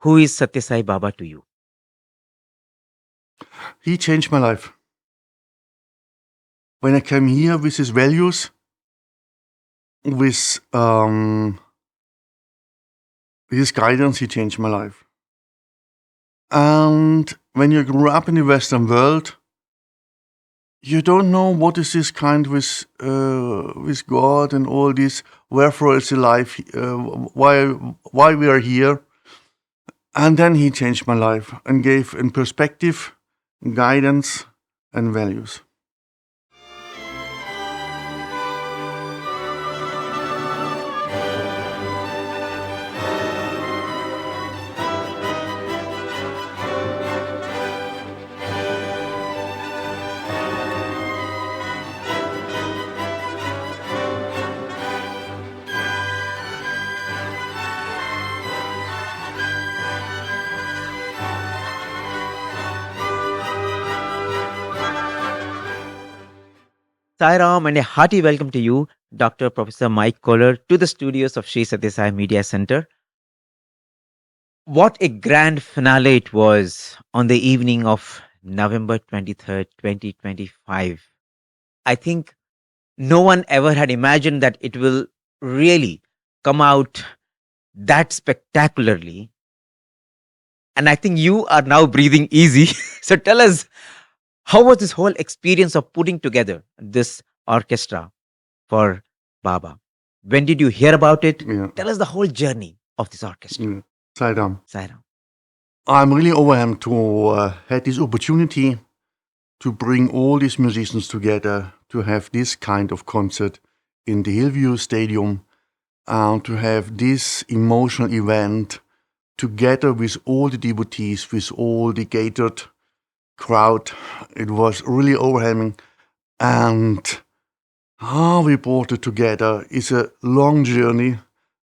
Who is Satya Sai Baba to you? He changed my life. When I came here with his values, with his guidance, he changed my life. And when you grew up in the Western world, you don't know what is this kind with God and all this. Wherefore is the life? Why we are here? And then he changed my life and gave in perspective, guidance, and values. Sai Ram, and a hearty welcome to you, Dr. Professor Mike Koehler, to the studios of Sri Satya Sai Media Center. What a grand finale it was on the evening of November 23rd, 2025. I think no one ever had imagined that it will really come out that spectacularly. And I think you are now breathing easy. So tell us, how was this whole experience of putting together this orchestra for Baba? When did you hear about it? Yeah. Tell us the whole journey of this orchestra. Yeah. Saidam. Sai Ram. I'm really overwhelmed to have this opportunity to bring all these musicians together, to have this kind of concert in the Hillview Stadium, to have this emotional event together with all the devotees, with all the gathered crowd. It was really overwhelming. And how we brought it together is a long journey.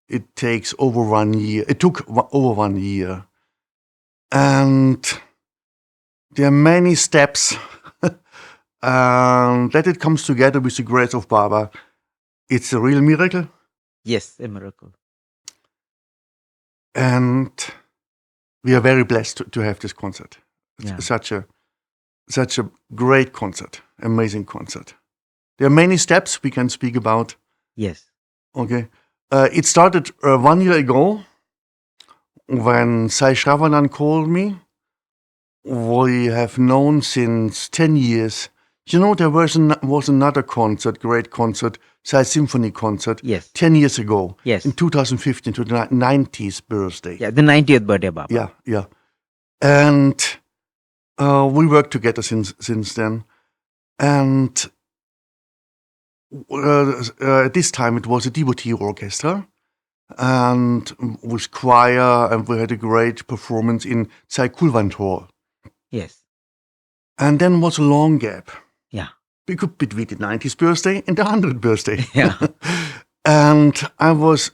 It takes over 1 year. It took over 1 year. And there are many steps that it comes together with the grace of Baba. It's a real miracle. Yes, a miracle. And we are very blessed to have this concert. It's Yeah. such a great concert, amazing concert. There are many steps we can speak about. Yes. Okay. It started 1 year ago when Sai Shravanan called me. We have known since 10 years. You know, there was another concert, great concert, Sai Symphony concert, Yes. 10 years ago. Yes. In 2015, to the 90th birthday. Yeah, the 90th birthday, Baba. Yeah. And we worked together since then. And at this time, it was a devotee orchestra. And with choir, and we had a great performance in Sai Kulwant Hall. Yes. And then was a long gap. Yeah. Between the 90th birthday and the 100th birthday. Yeah. And I was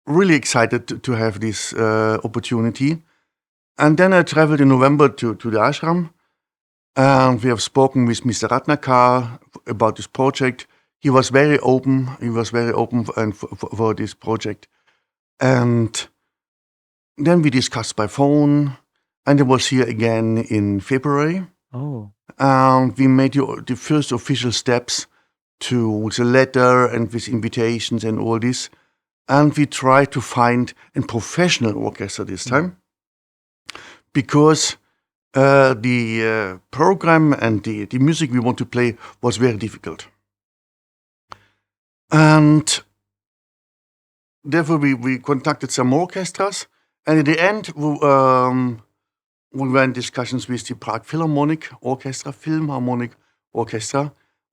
really excited to have this opportunity. And then I traveled in November to the ashram. And we have spoken with Mr. Ratnakar about this project. He was very open. For this project. And then we discussed by phone. And I was here again in February. Oh. And we made the first official steps with a letter and with invitations and all this. And we tried to find a professional orchestra this time. Because the program and the music we want to play was very difficult. And therefore we contacted some orchestras. And in the end, we were in discussions with the Prague Philharmonic Orchestra.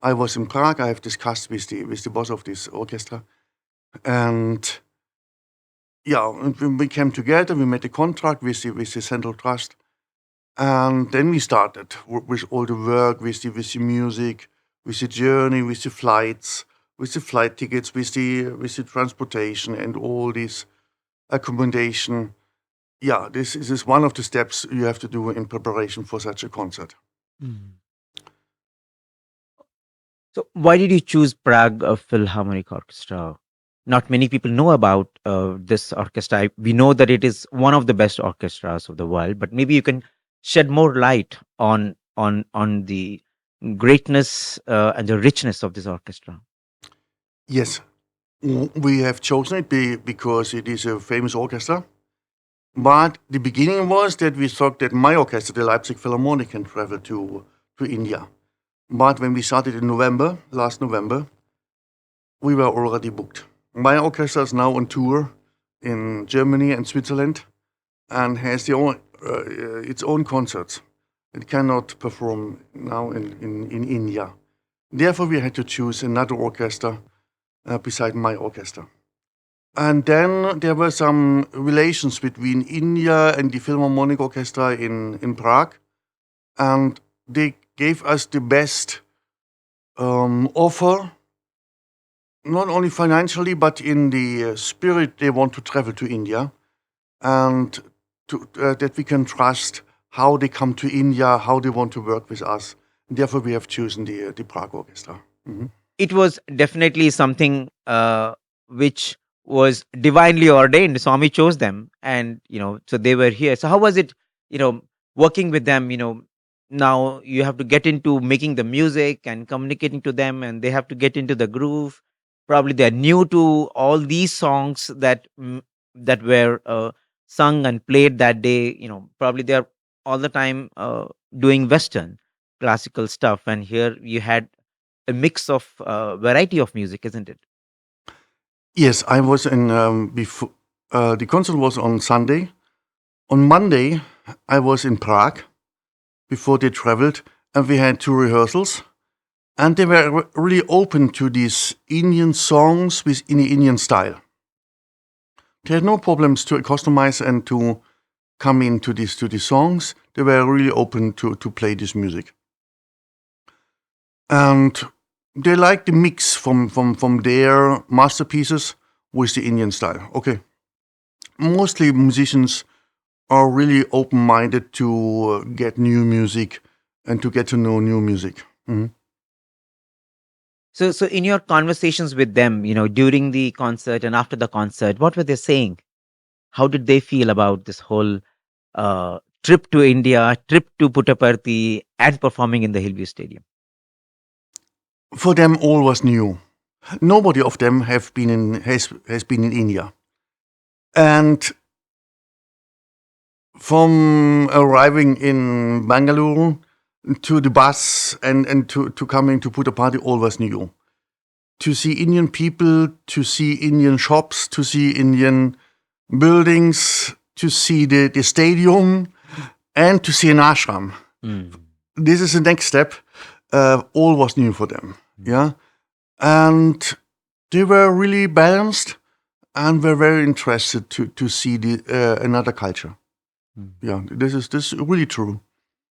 I was in Prague. I have discussed with the boss of this orchestra. And yeah, we came together. We made a contract with the Central Trust. And then we started with all the work, with the music, with the journey, with the flights, with the flight tickets, with the transportation and all this accommodation. Yeah, this is one of the steps you have to do in preparation for such a concert. So why did you choose Prague Philharmonic Orchestra? not many people know about this orchestra. We know that it is one of the best orchestras of the world, but maybe you can shed more light on the greatness and the richness of this orchestra. Yes, we have chosen it because it is a famous orchestra. But the beginning was that we thought that my orchestra, the Leipzig Philharmonic, can travel to India. But when we started in November, last November, we were already booked. My orchestra is now on tour in Germany and Switzerland and has its own concerts. It cannot perform now in India. Therefore, we had to choose another orchestra beside my orchestra. And then there were some relations between India and the Philharmonic Orchestra in Prague, and they gave us the best offer, not only financially, but in the spirit they want to travel to India, and that we can trust how they come to India, how they want to work with us. Therefore, we have chosen the Prague Orchestra. Mhm. It was definitely something which was divinely ordained. Swami chose them, and so they were here. So how was it, working with them? Now you have to get into making the music and communicating to them, and they have to get into the groove. Probably they're new to all these songs that were sung and played that day. Probably they're all the time doing Western classical stuff, and here you had a mix of variety of music, isn't it? Yes, I was in before. The concert was on Sunday. On Monday, I was in Prague before they traveled, and we had two rehearsals. And they were really open to these Indian songs in the Indian style. They had no problems to customize and to come into to these songs. They were really open to play this music. And they liked the mix from their masterpieces with the Indian style. Okay. Mostly musicians are really open minded to get new music and to get to know new music. Mhm. So in your conversations with them, during the concert and after the concert, what were they saying? How did they feel about this whole trip to India, trip to Puttaparthi, and performing in the Hillview Stadium? For them, all was new. Nobody of them has been in India. And from arriving in Bangalore to the bus and to coming to Puttaparthi, all was new. To see Indian people, to see Indian shops, to see Indian buildings, to see the stadium, and to see an ashram. Mm. This is the next step. All was new for them. Yeah. And they were really balanced and were very interested to see another culture. Mm. Yeah, this is really true.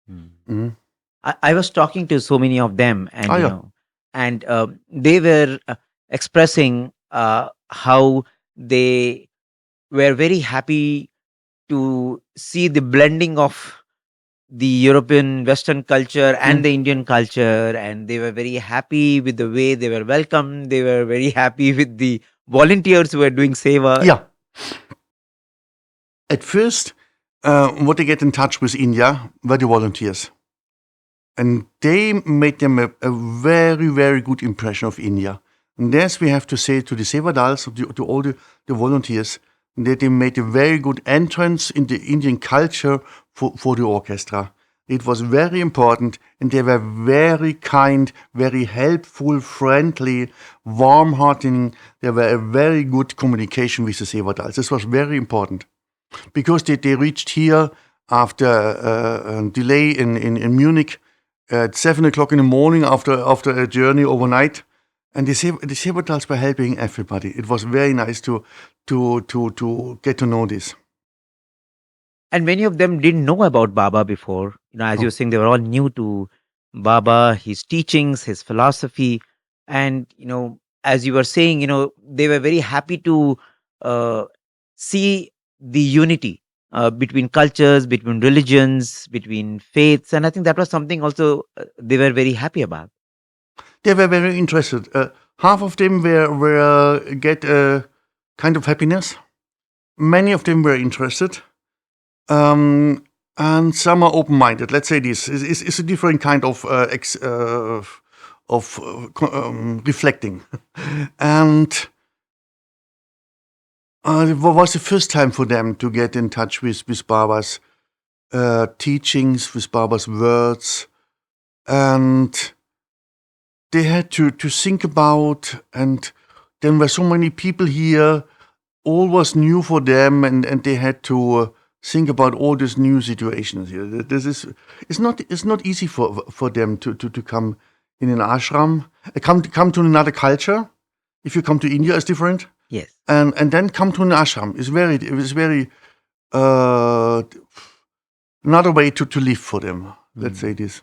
Mm. Mhm. I was talking to so many of them, and Ah, yeah. and they were expressing how they were very happy to see the blending of the European Western culture and Mm. the Indian culture, and they were very happy with the way they were welcomed. They were very happy with the volunteers who were doing seva. Yeah. At first, what they get in touch with India were the volunteers. And they made them a very, very good impression of India. And this we have to say to the Sevadals, to all the volunteers, that they made a very good entrance in the Indian culture for the orchestra. It was very important, and they were very kind, very helpful, friendly, warm-hearted. They were a very good communication with the Sevadals. This was very important because they reached here after a delay in Munich at 7 o'clock in the morning after a journey overnight. And the Sevadals were helping everybody. It was very nice to get to know this. And many of them didn't know about Baba before. As you Oh. were saying, they were all new to Baba, his teachings, his philosophy. And, as you were saying, they were very happy to uh, see the unity between cultures, between religions, between faiths. And I think that was something also they were very happy about. They were very interested. Half of them were get a kind of happiness. Many of them were interested. And some are open-minded. Let's say this is a different kind of reflecting. And it was the first time for them to get in touch with Baba's teachings, with Baba's words, and they had to think about. And there were so many people here. All was new for them, and they had to think about all these new situations here. It's not easy for them to come in an ashram, come to another culture. If you come to India, it's different. Yes. And then come to an ashram. It's very another way to live for them. Let's say this.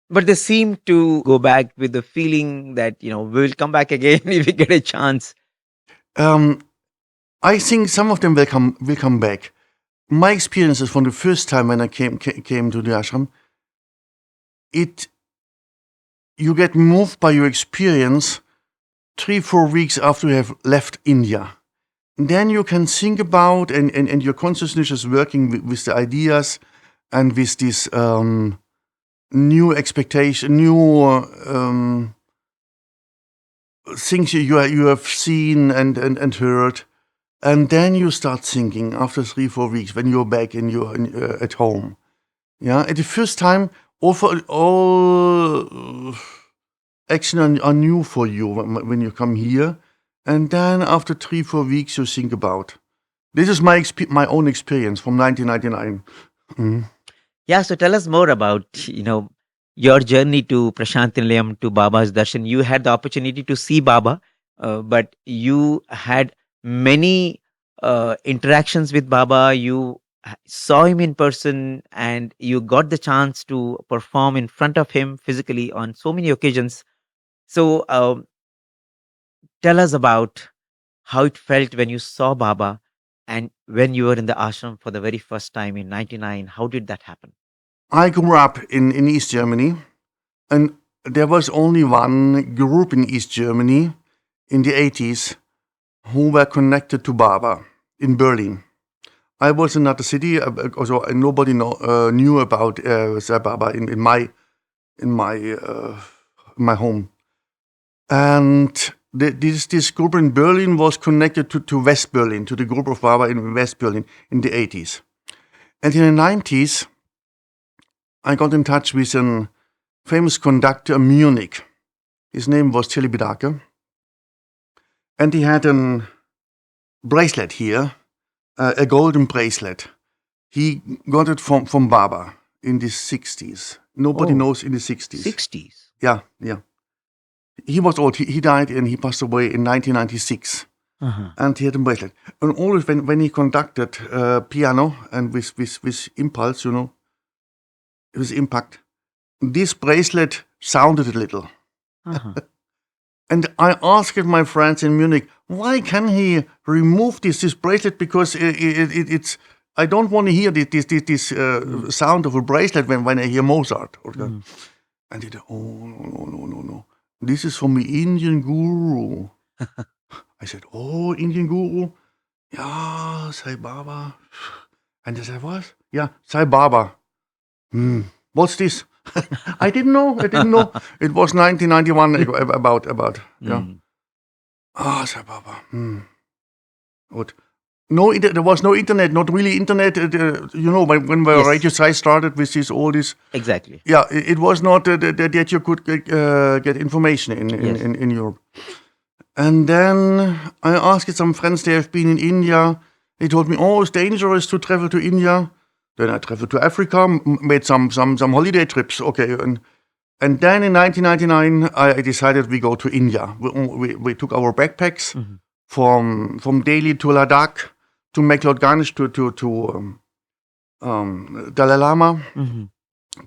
But they seem to go back with the feeling that, we will come back again if we get a chance. I think some of them will come back. My experiences from the first time when I came to the ashram, you get moved by your experience 3-4 weeks after you have left India. And then you can think about, and your consciousness is working with the ideas and with this new expectation, new things you have seen and heard. And then you start thinking after 3-4 weeks when you're back at home. Yeah, at the first time, all action are new for you when you come here, and then after 3-4 weeks you think about. This is my own experience from 1999. Mm. Yeah, so tell us more about your journey to Prasanthi Nilayam, to Baba's Darshan. You had the opportunity to see Baba, but you had many interactions with Baba. You saw him in person, and you got the chance to perform in front of him physically on so many occasions. So tell us about how it felt when you saw Baba and when you were in the ashram for the very first time in 99. How did that happen? I grew up in East Germany, and there was only one group in East Germany in the 80s who were connected to Baba in Berlin. I was in another city, also nobody knew about Sai Baba in my home. And this group in Berlin was connected to West Berlin, to the group of Baba in West Berlin in the 80s. And in the 90s, I got in touch with a famous conductor in Munich. His name was Tilly Bidake. And he had a bracelet here, a golden bracelet. He got it from Baba in the 60s. Nobody knows in the 60s. 60s? Yeah. He was old. He died and he passed away in 1996. And he had a bracelet. And always when he conducted piano and with impulse, with impact, this bracelet sounded a little. And I asked my friends in Munich, why can he remove this bracelet? Because it's I don't want to hear this sound of a bracelet when I hear Mozart. And they said, no. This is from the Indian guru. I said, Indian guru? Yeah, Sai Baba. And they said, what? Yeah, Sai Baba. What's this? I didn't know. It was 1991 about. Yeah. Sai Baba. Good. No, there was no internet, not really internet. When the Radio Sai started with all this. Exactly. Yeah, it was not that you could get information in Europe. And then I asked some friends, they have been in India. They told me, it's dangerous to travel to India. Then I traveled to Africa, made some holiday trips. Okay, and then in 1999, I decided we go to India. We took our backpacks from Delhi to Ladakh, to McLeod Ganesh, to Dalai Lama,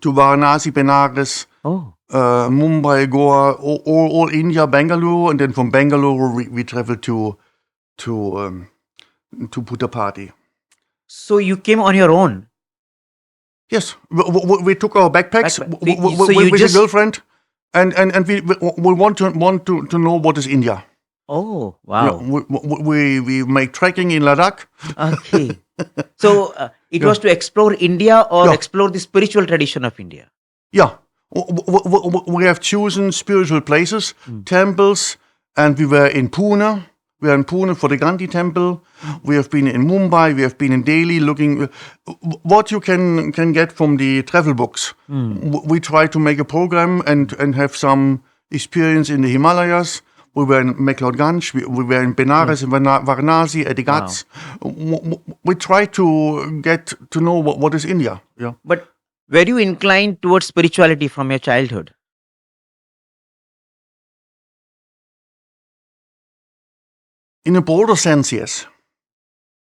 to Varanasi, Benares, Mumbai, Goa, all India, Bangalore, and then from Bangalore we traveled to Puttapadi. So you came on your own? Yes, we took our backpacks with a girlfriend, And we want to know what is India. Oh, Yeah, wow. we make trekking in Ladakh. Okay. So it Yeah. was to explore India or Yeah. explore the spiritual tradition of India. Yeah, we have chosen spiritual places, temples, and we were in Pune. We are in Pune for the Gandhi temple. We have been in Mumbai. We have been in Delhi, looking what you can get from the travel books. We try to make a program and have some experience in the Himalayas. We were in McLeodganj. We were in Benares, in Varanasi, at the Wow. Ghats. We try to get to know what is India. Yeah. But were you inclined towards spirituality from your childhood? In a broader sense, yes.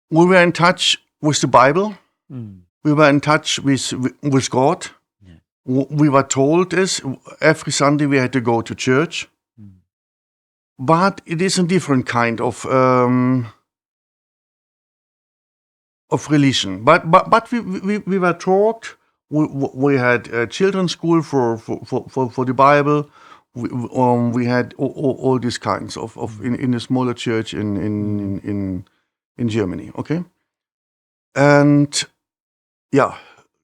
We were in touch with the Bible. We were in touch with God. Yeah. We were told this every Sunday we had to go to church. But it is a different kind of religion. But we were taught. We had a children's school for the Bible. We had all these kinds of in a smaller church in Germany. Okay, and yeah,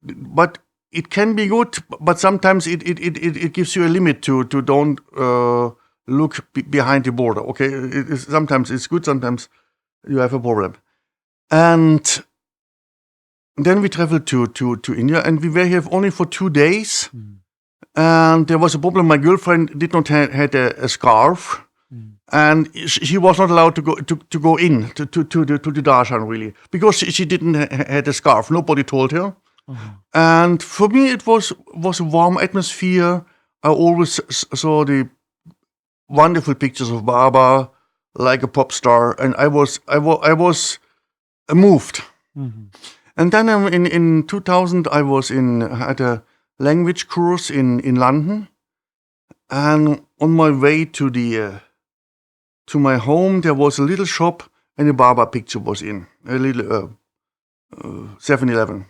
but it can be good. But sometimes it gives you a limit to don't look behind the border. Okay, sometimes it's good. Sometimes you have a problem. And then we traveled to India, and we were here only for 2 days. And there was a problem. My girlfriend did not had a scarf, and she was not allowed to go in to the darshan, really, because she didn't had a scarf. Nobody told her. And for me, it was a warm atmosphere. I always saw the wonderful pictures of Baba like a pop star, and I was moved. And then in 2000, I was had a language course in London, and on my way to my home, there was a little shop, and a Baba picture was in a little 7-Eleven.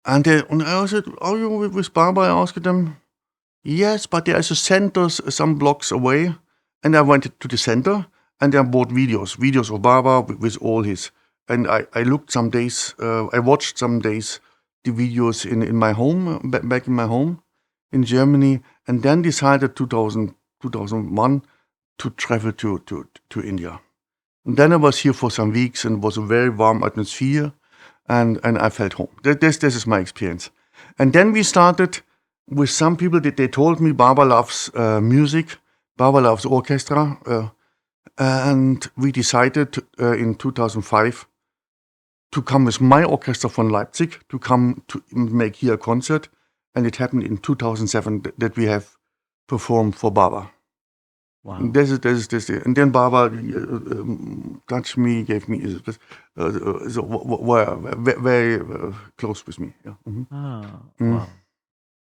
And I said, "Are you with Baba?" I asked them. Yes, but there is a center some blocks away, and I went to the center, and I bought videos of Baba with all his. And I looked some days, I watched some days the videos in my home, back in my home in Germany, and then decided 2001 to travel to India. And then I was here for some weeks, and it was a very warm atmosphere, and I felt home. This is my experience. And then we started with some people that they told me Baba loves music, Baba loves orchestra, and we decided in 2005 to come with my orchestra from Leipzig to come to make here a concert, and it happened in 2007 that we have performed for Baba. Wow. This is, and then Baba touched me, gave me, were very close with me. Yeah. Wow.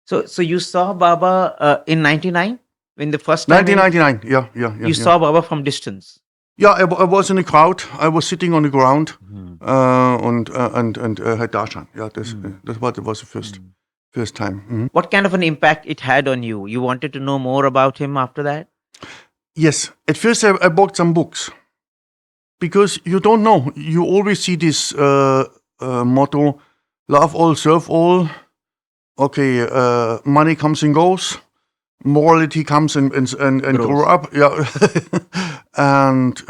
So you saw Baba in 99 when the first time 1999. Yeah. you saw Baba from distance. Yeah, I was in the crowd. I was sitting on the ground and had Darshan. Yeah, that's what it was the first time. What kind of an impact it had on you? You wanted to know more about him after that? Yes, at first I bought some books because you don't know. You always see this motto: "Love all, serve all." Okay, money comes and goes. Morality comes and grow up. Yeah, and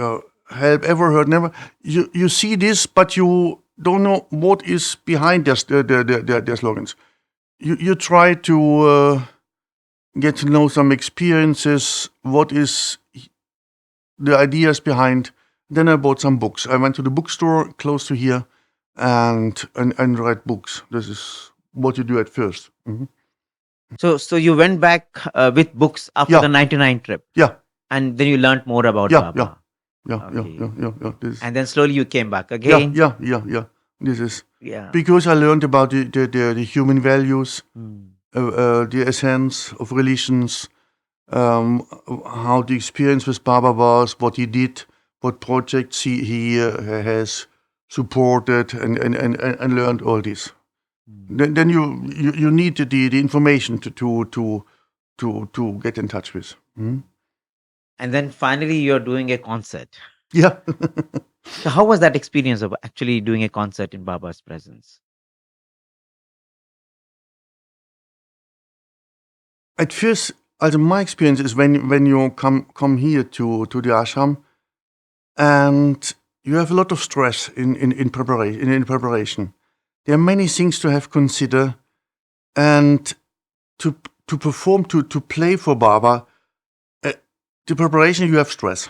help ever hurt never. You see this, but you don't know what is behind their slogans. You try to get to know some experiences. What is the ideas behind? Then I bought some books. I went to the bookstore close to here and read books. This is what you do at first. So you went back with books after the 99 trip. Yeah. And then you learned more about Baba. Yeah. And then slowly you came back again. Yeah. This is because I learned about the human values, the essence of religions, how the experience with Baba was, what he did, what projects he has supported, and learned all this. Then you need the information to to get in touch with. And then finally, you're doing a concert. Yeah. So, how was that experience of actually doing a concert in Baba's presence? At first, also my experience is when you come here to the ashram, and you have a lot of stress in preparation. There are many things to have consider, and to perform, to play for Baba. The preparation, you have stress,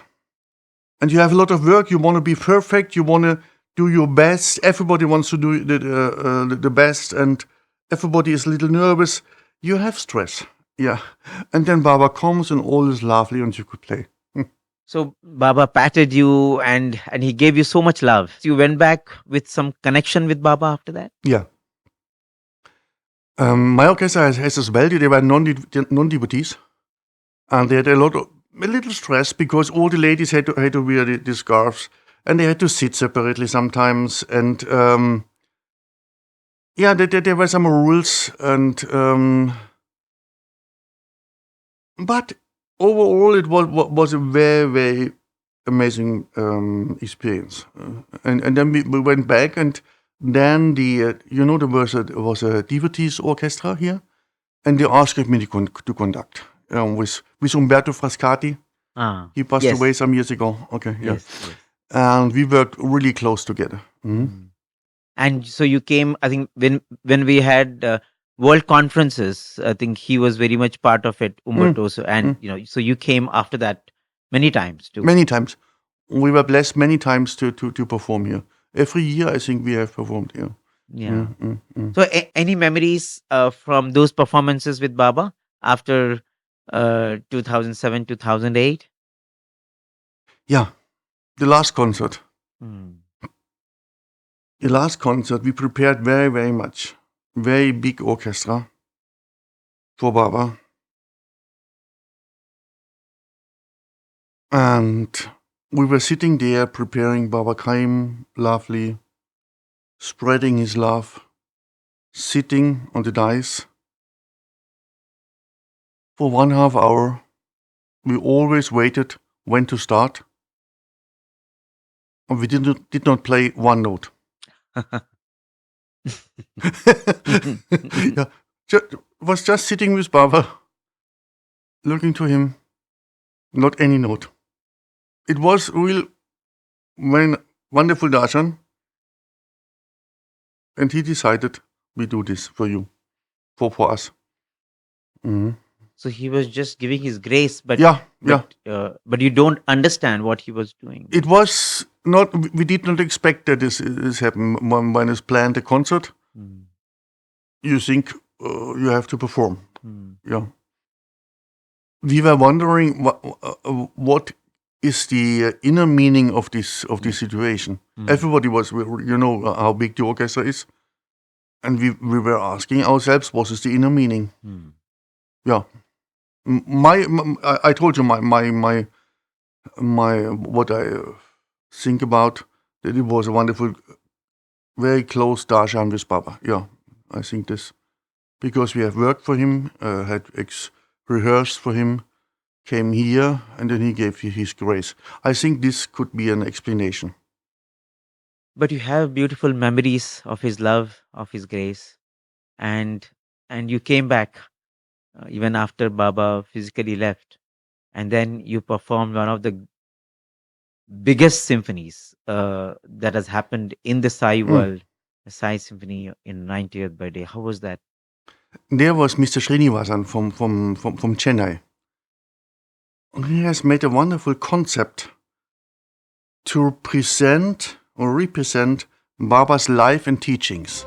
and you have a lot of work. You want to be perfect. You want to do your best. Everybody wants to do the best, and everybody is a little nervous. You have stress, yeah. And then Baba comes, and all is lovely, and you could play. So Baba patted you and he gave you so much love. You went back with some connection with Baba after that? Yeah. My orchestra has as well. They were non-devotees, and they had a little stress because all the ladies had to wear the scarves, and they had to sit separately sometimes. And yeah, there were some rules, and but overall it was a very, very amazing experience. And then we went back, and then there was a devotees orchestra here, and they asked me to conduct with Umberto Frascati. He passed Yes. away some years ago. Okay, yeah. Yes. And we worked really close together. And so you came, I think, when we had world conferences, I think he was very much part of it, Umberto. So, and so you came after that many times too. Many times. We were blessed many times to perform here. Every year, I think we have performed here. Yeah. So any memories from those performances with Baba after 2007, 2008? Yeah, the last concert. Mm. The last concert, we prepared very, very much. Very big orchestra for Baba. And we were sitting there preparing. Baba came, lovely, spreading his love, sitting on the dais. For 1.5 hour, we always waited when to start. And we did not play one note. Yeah, was just sitting with Baba, looking to him, not any note. It was real very wonderful darshan, and he decided we do this for you, for us. So he was just giving his grace, but but you don't understand what he was doing. It was not. We did not expect that this happened. When it's planned a concert, you think you have to perform. Yeah. We were wondering what is the inner meaning of this situation. Everybody was, how big the orchestra is, and we were asking ourselves, what is the inner meaning? Yeah. I told you my what I think about, that it was a wonderful, very close darshan with Baba. Yeah, I think this, because we have worked for him, had rehearsed for him, came here, and then he gave his grace. I think this could be an explanation. But you have beautiful memories of his love, of his grace, and you came back even after Baba physically left, and then you performed one of the biggest symphonies that has happened in the Sai world, the Sai Symphony in 90th birthday. How was that? There was Mr. Srinivasan from Chennai. He has made a wonderful concept to present or represent Baba's life and teachings.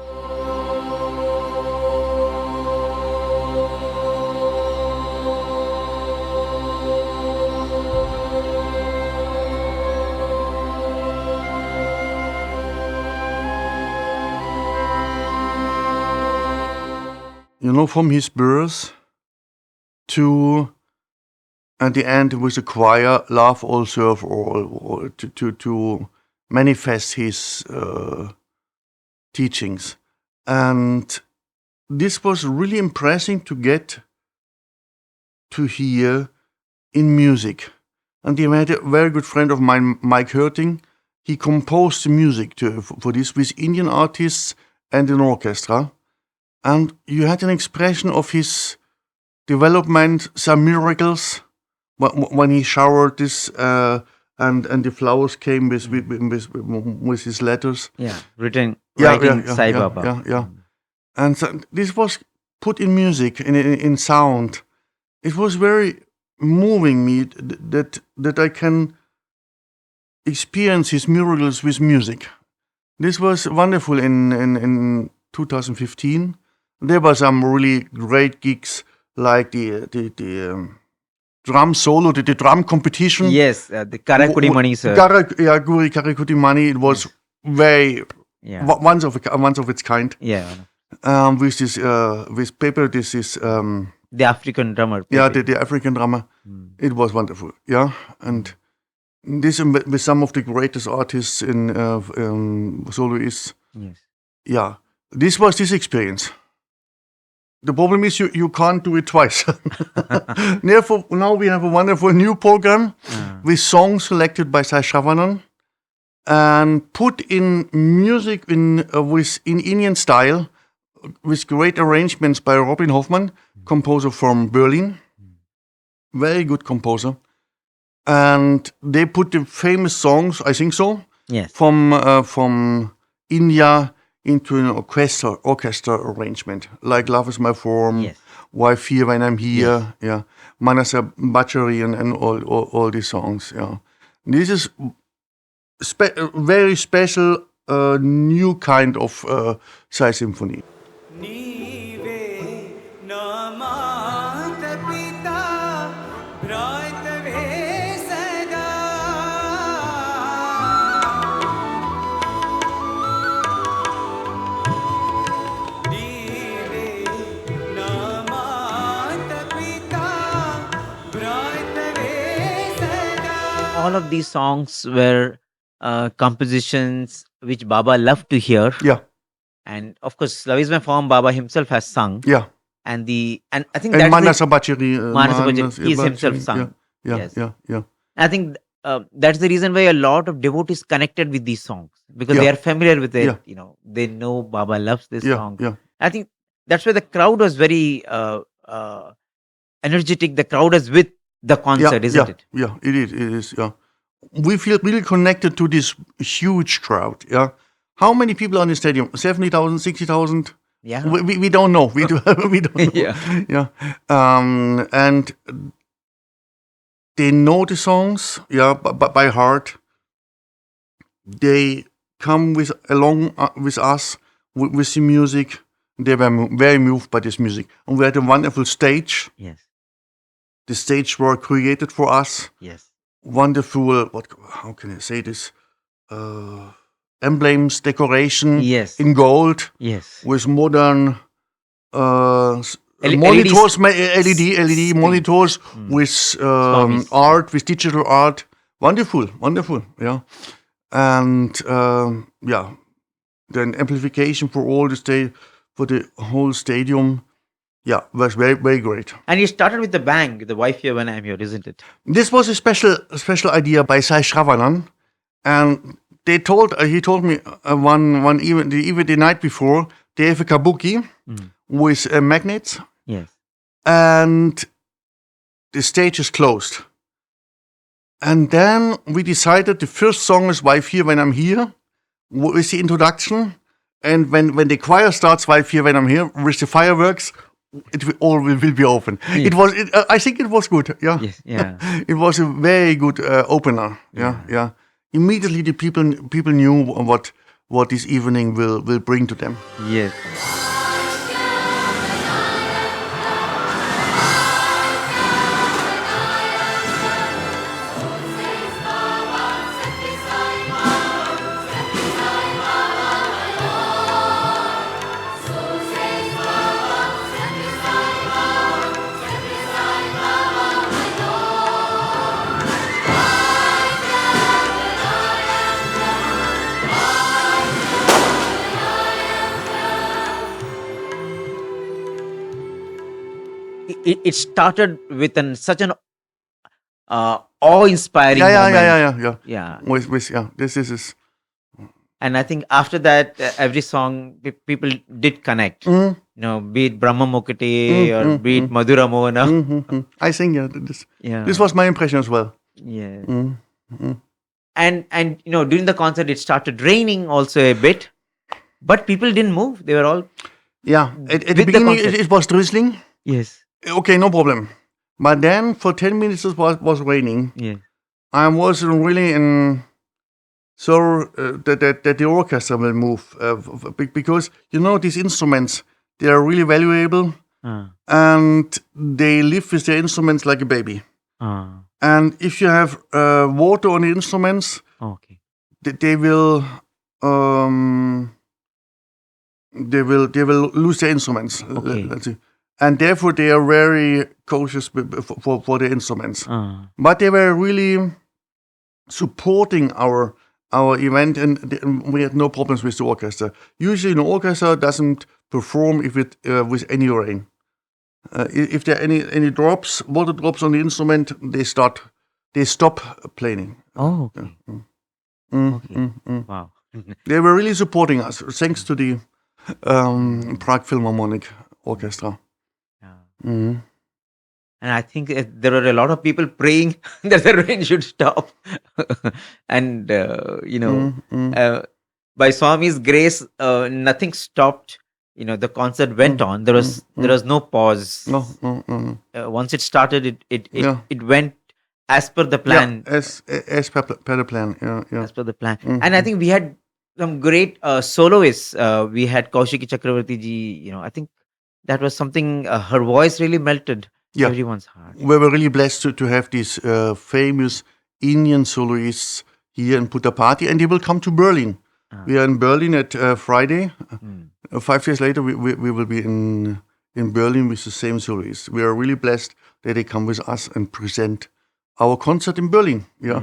From his birth to, at the end, with the choir, love all, serve all, to manifest his teachings. And this was really impressive to get to hear in music. And he had a very good friend of mine, Mike Hurting. He composed the music for this with Indian artists and an orchestra. And you had an expression of his development, some miracles when he showered this, and the flowers came with his letters. Yeah, writing Sai Baba. Yeah. And so this was put in music, in sound. It was very moving me that I can experience his miracles with music. This was wonderful in 2015. There were some really great gigs like the drum solo, the drum competition. Yes, the Karakudi Mani, sir. Guri Karakudi Mani. It was very once of its kind. Yeah. With this with paper, this is the African drummer. Pepe. Yeah, the African drummer. It was wonderful. Yeah, and this with some of the greatest artists in soloists. Yes. Yeah, this was this experience. The problem is you can't do it twice. Therefore, now we have a wonderful new program with songs selected by Sai Shravanan and put in music in Indian style with great arrangements by Robin Hoffman, composer from Berlin. Very good composer. And they put the famous songs, I think so, yes, from India into an orchestra arrangement, like Love Is My Form, yes, Why Fear When I'm Here, yeah, Manasa Bachari and all these songs, yeah. This is very special new kind of Sai Symphony. all of these songs were compositions which Baba loved to hear. Yeah. And of course, Love Is My Form, Baba himself has sung. Yeah. And I think and that's Manasa Bachari. Manasa Bachari, he's himself sung. Yeah. Yes. Yeah. I think that's the reason why a lot of devotees connected with these songs because they are familiar with it. Yeah. They know Baba loves this song. Yeah. I think that's why the crowd was very energetic. The crowd is with the concert, isn't it? Yeah, it is. It is. Yeah, we feel really connected to this huge crowd. Yeah, how many people are in the stadium? 70,000, 60,000? Yeah, we don't know. We don't know. Yeah. And they know the songs. Yeah, by heart. They come along with us with the music. They were very moved by this music, and we had a wonderful stage. Yes. The stage were created for us. Yes. Wonderful, how can I say this? Emblems, decoration in gold. Yes. With modern monitors, LED monitors with art, with digital art. Wonderful, yeah. And then amplification for all for the whole stadium. Yeah, was very, very great. And you started with the bang, the wife here when I'm here, isn't it? This was a special idea by Sai Shravanan, and he told me one even the night before they have a kabuki with magnets. Yes. And the stage is closed. And then we decided the first song is Wife Here When I'm Here, with the introduction, and when the choir starts Wife Here When I'm Here with the fireworks. It will be open. Yes. I think it was good. Yeah. Yes, yeah. It was a very good opener. Yeah. Immediately the people knew what this evening will bring to them. Yes. it started with such an awe-inspiring moment. Yeah, Yeah. This is. and I think after that, every song people did connect. Mm, Be it Brahma Mukati mm, or mm, be it mm, Madhura Mohana. I think this Yeah, was my impression as well. yes. Mm, mm. And during the concert, it started raining also a bit, but people didn't move. They were all Yeah, at the with the beginning concert. it was drizzling. Yes, Okay, no problem. But then for 10 minutes it was raining. yes. I was really in so that the orchestra will move because these instruments, they are really valuable Uh, and they live with their instruments like a baby. uh, And if you have water on the instruments, okay. they will um, they will lose their instruments. Okay. Let's see. And therefore they are very cautious for the instruments. But they were really supporting our event, and we had no problems with the orchestra. Usually, an orchestra doesn't perform if it with any rain. If there are any drops, water drops on the instrument, they stop playing. Oh, okay. Okay. Wow. They were really supporting us, thanks to the Prague Philharmonic Orchestra. Yeah. And I think there were a lot of people praying that the rain should stop. And, by Swami's grace, nothing stopped. The concert went on. There was no pause. No. Once it started, it Yeah. it went as per the plan. Yeah, as per the plan. Yeah. As per the plan. And I think we had some great soloists. We had Kaushiki Chakravarti ji. I think that was something. Her voice really melted Yeah. everyone's heart. We were really blessed to have these famous Indian soloists here in Puttapati, and they will come to Berlin. We are in Berlin at Friday. 5 years later, we will be in Berlin with the same soloists. We are really blessed that they come with us and present our concert in Berlin. Yeah.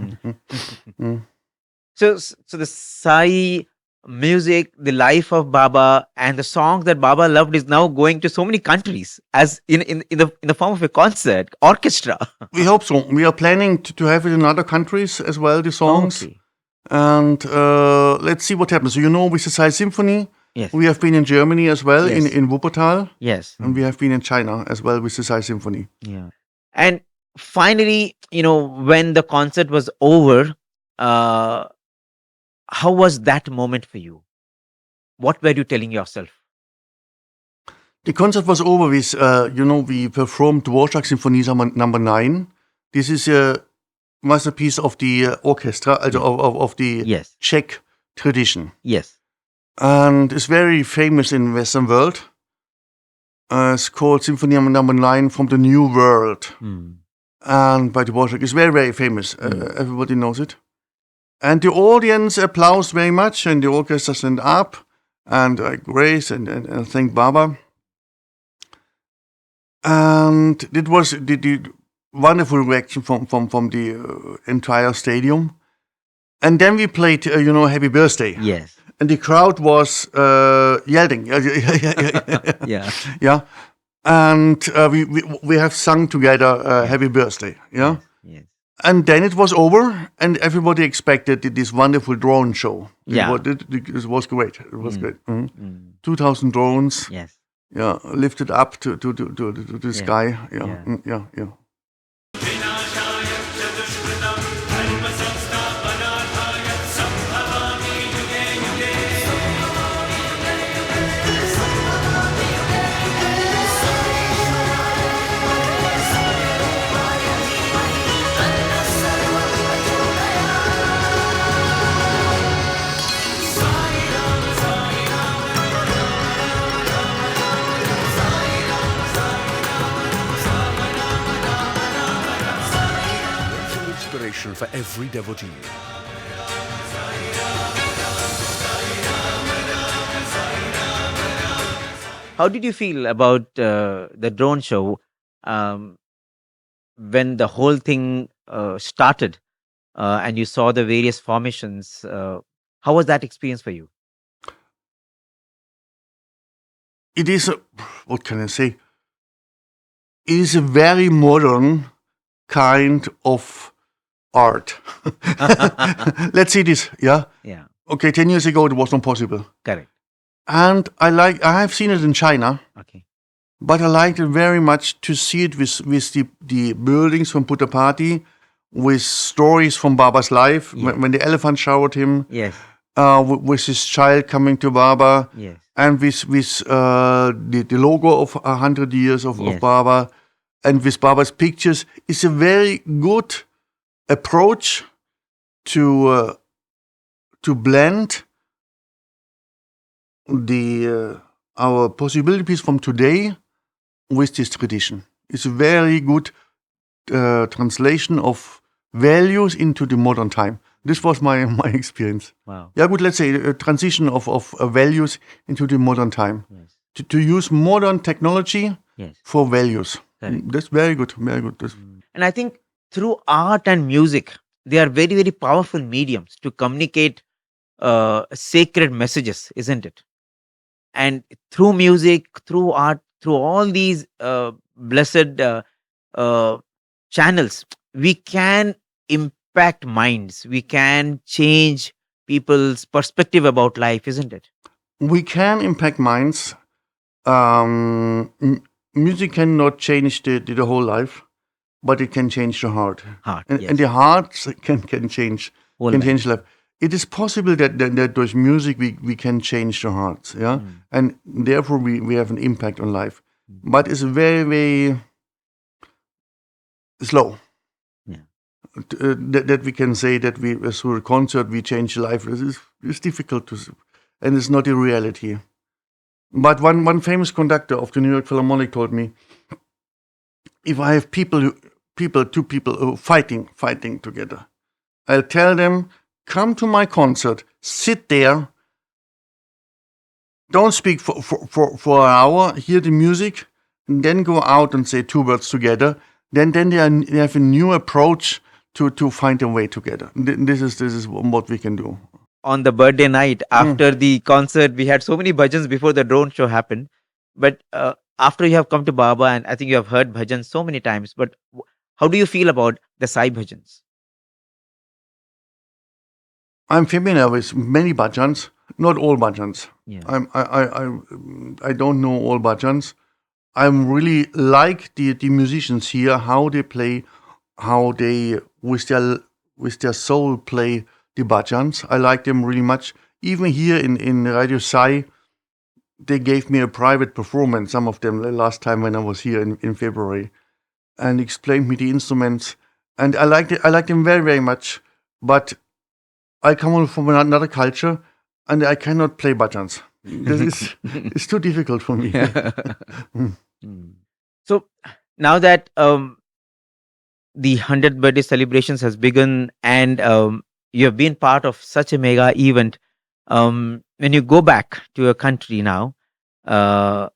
So the Sai music, the life of Baba, and the songs that Baba loved is now going to so many countries as in the form of a concert orchestra. We hope so. We are planning to have it in other countries as well, the songs. Okay. And let's see what happens. With the Sai Symphony, Yes. we have been in Germany as well, Yes. in Wuppertal. Yes. And we have been in China as well with the Sai Symphony. Yeah. And finally, when the concert was over, how was that moment for you? What were you telling yourself? The concert was over with, we performed Dvorak Symphony number 9. This is a masterpiece of the orchestra, of the Yes. Czech tradition. Yes. And it's very famous in Western world. It's called Symphony number 9 from the New World. And by Dvorak. It's very, very famous. Everybody knows it. And the audience applauded very much, and the orchestra stand up and grace and thank Baba. And it was the wonderful reaction from the entire stadium. And then we played, Happy Birthday. Yes. And the crowd was yelling. Yeah. Yeah. And we have sung together Happy Birthday. Yeah. Yes. And then it was over, and everybody expected this wonderful drone show. Yeah. It was great. It was great. 2,000 drones. Yes. Yeah, lifted up to the sky. Yeah. Inspiration for every devotee. How did you feel about the drone show when the whole thing started and you saw the various formations? How was that experience for you? It is, what can I say? it is a very modern kind of art. Let's see this, yeah? Yeah, Okay, 10 years ago it was not possible. correct. And I have seen it in China, Okay. but I liked it very much to see it with the buildings from Puttapati, with stories from Baba's life, Yes. when the elephant showered him, Yes. with his child coming to Baba, Yes. and with the logo of 100 years of Yes. Baba, and with Baba's pictures. It's a very good approach to blend the our possibilities from today with this tradition. It's a very good translation of values into the modern time. This was my experience. Wow. Yeah, good. Let's say a transition of values into the modern time. Yes. To use modern technology Yes. for values. Correct. That's very good. Very good. And I think through art and music, they are very, very powerful mediums to communicate sacred messages, isn't it? And through music, through art, through all these blessed uh, channels, we can impact minds, we can change people's perspective about life, isn't it? We can impact minds. Music cannot change the whole life, but it can change the heart. Heart, And yes. the heart can change Whole can life. change life. It is possible that with music we can change the hearts, yeah, and therefore we have an impact on life. But it's very, very slow. Yeah. That we can say that we through a concert we change life. It's difficult and it's not a reality. But one famous conductor of the New York Philharmonic told me, if I have two people fighting together, I'll tell them, come to my concert, sit there, don't speak for an hour, hear the music, and then go out and say two words together. Then they have a new approach to find a way together. This is what we can do. On the birthday night after the concert, we had so many bhajans before the drone show happened. But after you have come to Baba, and I think you have heard bhajans so many times, but how do you feel about the Sai bhajans? I'm familiar with many bhajans, not all bhajans. Yeah. I don't know all bhajans. I'm really like the musicians here, how they play, how they with their soul play the bhajans. I like them really much. Even here in Radio Sai, they gave me a private performance, some of them last time when I was here in February, and explained me the instruments. And I like them very, very much. But I come from another culture, and I cannot play bhajans. It's too difficult for me. So now that the 100th birthday celebrations has begun, and you have been part of such a mega event, when you go back to your country now, uh,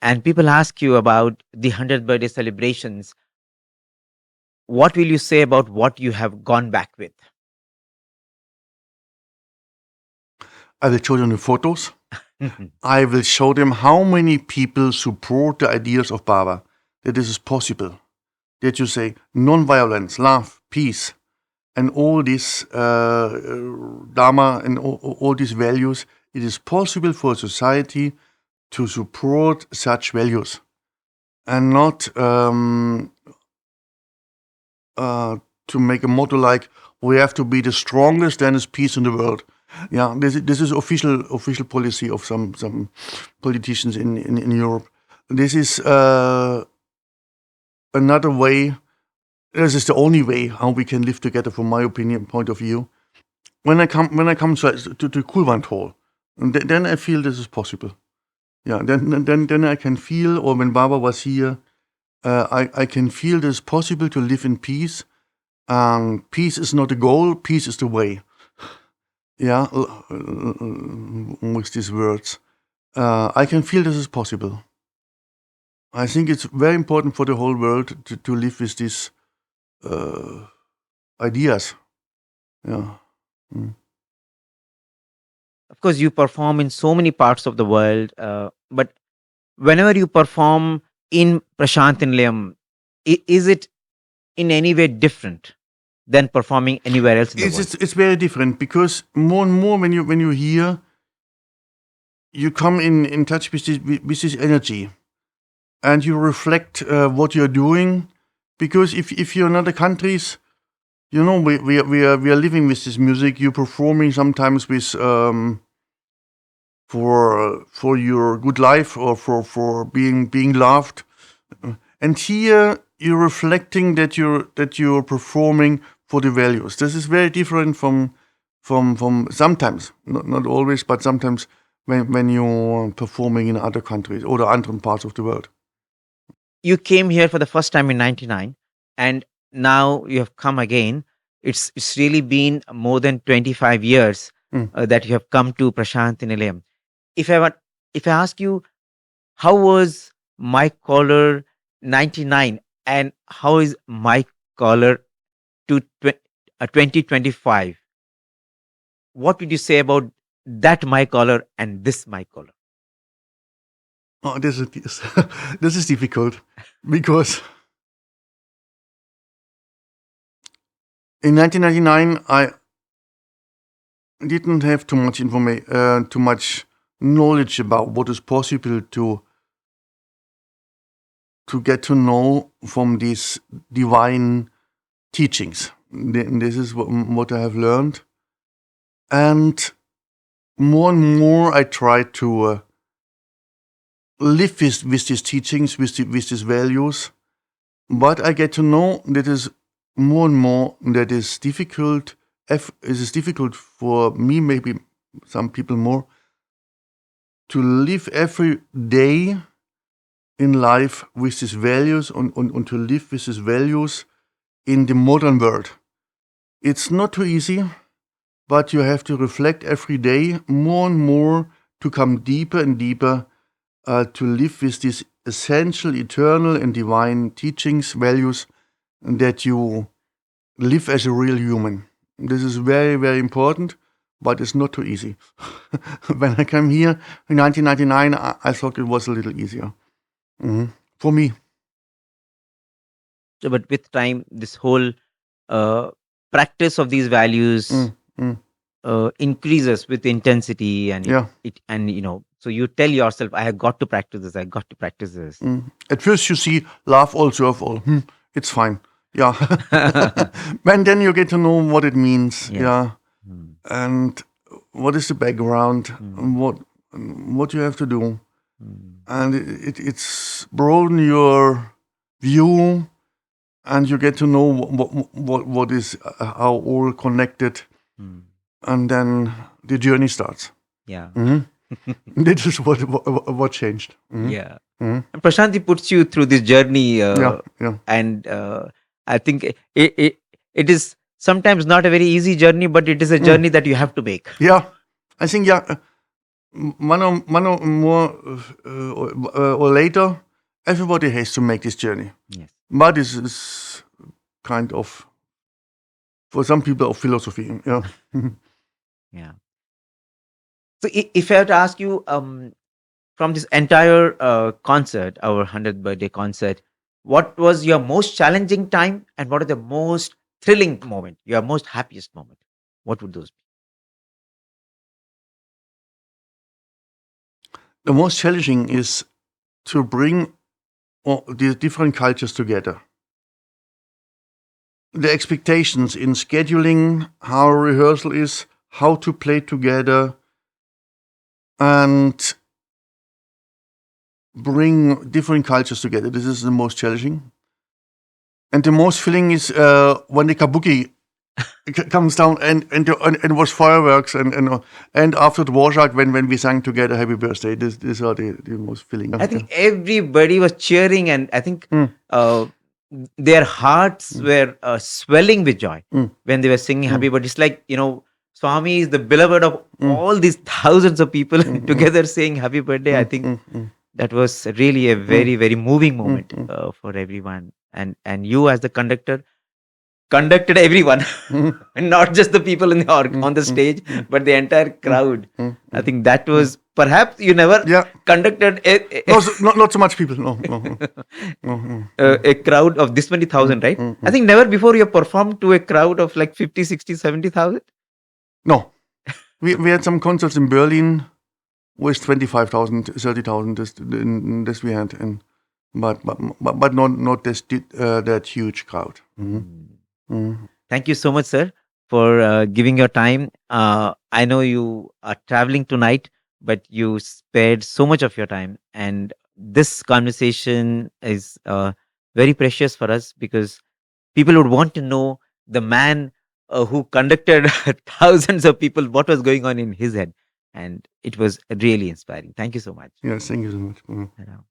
and people ask you about the 100th birthday celebrations, what will you say about what you have gone back with? I will show them the photos. I will show them how many people support the ideas of Baba, that this is possible. That you say non-violence, love, peace, and all this Dharma and all these values, it is possible for a society to support such values and not to make a motto like, we have to be the strongest, then is peace in the world. Yeah, this is official policy of some politicians in Europe. This is another way. This is the only way how we can live together, from my opinion, point of view. When I come to Kulwant Hall, then I feel this is possible. Yeah, then I can feel, or when Baba was here, I can feel this possible to live in peace. Peace is not the goal, peace is the way. Yeah, with these words. I can feel this is possible. I think it's very important for the whole world to live with these ideas. Yeah. Of course, you perform in so many parts of the world, but whenever you perform, in Prashant and Nilayam, is it in any way different than performing anywhere else in the world? It's very different because more and more when you hear, you come in touch with this energy, and you reflect what you're doing. Because if you're in other countries, we are living with this music. You're performing sometimes with for your good life or for being loved. And here you're reflecting that you're performing for the values. This is very different from sometimes, not always, but sometimes when you're performing in other countries or the other parts of the world. You came here for the first time in 99, and now you have come again. It's really been more than 25 years Mm. that you have come to Prashant Nilayam. If I ask you, how was Mike Koehler 99 and how is Mike Koehler to 2025? What would you say about that Mike Koehler and this Mike Koehler? Oh, this is this is difficult because in 1999 I didn't have too much too much knowledge about what is possible to get to know from these divine teachings. This is what I have learned, and more I try to live with these teachings, with these values. But I get to know that is more and more that is difficult. It is difficult for me, maybe some people more, to live every day in life with these values and to live with these values in the modern world. It's not too easy, but you have to reflect every day more and more to come deeper and deeper to live with these essential, eternal, and divine teachings, values, that you live as a real human. This is very, very important, but it's not too easy. When I came here in 1999, I thought it was a little easier. For me. So, but with time, this whole practice of these values Mm. increases with intensity, and Yeah. so you tell yourself, I have got to practice this, I got to practice this. At first you see love all, serve all. It's fine. Yeah. And then you get to know what it means. Yes. Yeah. Mm. And what is the background, and what you have to do. And it's broaden your view, and you get to know what is how all connected, and then the journey starts. Yeah. This is what changed. Yeah. And Prasanthi puts you through this journey, Yeah. and I think it is sometimes not a very easy journey, but it is a journey that you have to make. Yeah, I think one or more or later, everybody has to make this journey. Yes. But this is kind of, for some people, of philosophy. Yeah. Yeah. So if I had to ask you, from this entire concert, our 100th birthday concert, what was your most challenging time and what is the most thrilling moment, your most happiest moment? What would those be? The most challenging is to bring all the different cultures together. The expectations in scheduling, how rehearsal is, how to play together, and bring different cultures together. This is the most challenging. And the most thrilling is when the kabuki comes down and it was fireworks and after the Dvorak when we sang together Happy Birthday. These are the most thrilling. I think everybody was cheering, and I think their hearts were swelling with joy when they were singing Happy Birthday. It's like, Swami is the beloved of all these thousands of people together saying Happy Birthday. I think that was really a very, very moving moment for everyone. And you as the conductor, conducted everyone, Mhm. and not just the people in the on the Mm, stage, mm, but the entire crowd. mm, I mm, think that mm. was perhaps you never Yeah. conducted No, not so much people. No, no, no. No, no, a crowd of this many mm, thousand, right? mm, I mm. think never before you performed to a crowd of like 50, 60, 70,000. No. We had some concerts in Berlin with 25,000, 30,000. This we had, and but not that huge crowd. Thank you so much, sir, for giving your time. I know you are traveling tonight, but you spared so much of your time. And this conversation is very precious for us because people would want to know the man who conducted thousands of people, what was going on in his head. And it was really inspiring. Thank you so much. Yes, thank you so much. You know.